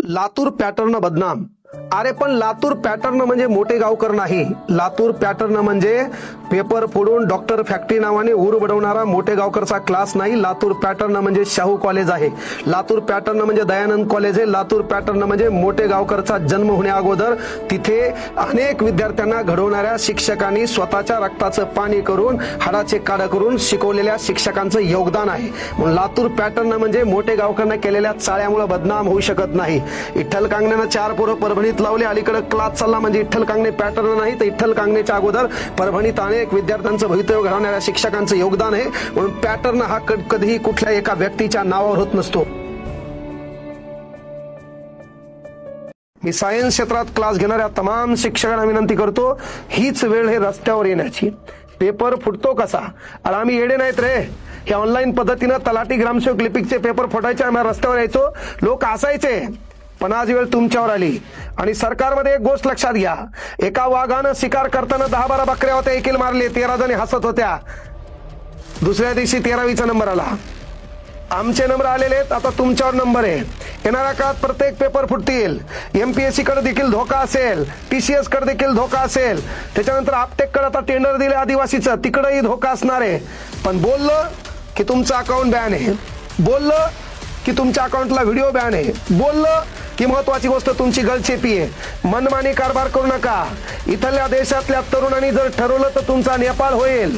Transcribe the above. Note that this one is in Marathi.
लातूर पॅटर्न बदनाम. अरे पण लातूर पॅटर्न म्हणजे मोठे गावकर नाही. लातूर पॅटर्न म्हणजे पेपर फोडून डॉक्टर फॅक्टरी नावाने ऊर बडवणारा मोठे गावकरचा क्लास नाही. लातूर पॅटर्न म्हणजे शाहू कॉलेज आहे. लातूर पॅटर्न म्हणजे दयानंद कॉलेज आहे. लातूर पॅटर्न म्हणजे मोठे गावकरचा जन्म होण्या अगोदर तिथे अनेक विद्यार्थ्यांना घडवणाऱ्या शिक्षकांनी स्वतःच्या रक्ताचं पाणी करून हाडाचे काढ करून शिकवलेल्या शिक्षकांचं योगदान आहे. म्हणून लातूर पॅटर्न म्हणजे मोठे गावकरांना केलेल्या चाळ्यामुळे बदनाम होऊ शकत नाही. विठ्ठल कांगणेनं 4 पोरं परभणीत लावले. अलीकडे क्लास चालला म्हणजे विठ्ठल कांगणे पॅटर्न नाही, तर विठ्ठल कांगणेच्या अगोदर परभणीत अनेक विद्यार्थ्यांचं भवितव्य घडवणाऱ्या शिक्षकांचं योगदान आहे. म्हणून पॅटर्न हा कधीही कुठल्या एका व्यक्तीच्या नावावर होत नसतो. मी सायन्स क्षेत्रात क्लास घेणाऱ्या तमाम शिक्षकांना विनंती करतो, हीच वेळ हे रस्त्यावर येण्याची. पेपर फुटतो कसा? आणि आम्ही येडे नाहीत रे. हे ऑनलाईन पद्धतीनं तलाठी ग्रामसेवक लिपिकचे पेपर फुटायचे, आम्ही रस्त्यावर यायचो, लोक असायचे. पण आज वेळ तुमच्यावर आली. आणि सरकारमध्ये एक गोष्ट लक्षात घ्या, एका वाघानं शिकार करताना 10-12 बकऱ्या होत्या, एकील मारले, 13 जणी हसत होत्या. दुसऱ्या दिवशी 13वीचा नंबर आला. आमचे नंबर आलेले आहेत, आता तुमच्यावर नंबर आहे. येणाऱ्या काळात प्रत्येक पेपर फुटतील. एमपीएससी कडे देखील धोका असेल, टीसीएस कडे देखील धोका असेल. त्याच्यानंतर आपटेक कडे आता टेंडर दिले आदिवासीचं, तिकडेही धोका असणार आहे. पण बोललं की तुमचं अकाउंट बॅन आहे, बोललं की तुमच्या अकाउंटला व्हिडिओ बॅन आहे, बोललं की महत्वाची गोष्ट तुमची गळचेपी आहे. मनमानी कारभार करू नका. इथल्या देशातल्या तरुणांनी जर ठरवलं तर तुमचा नेपाळ होईल.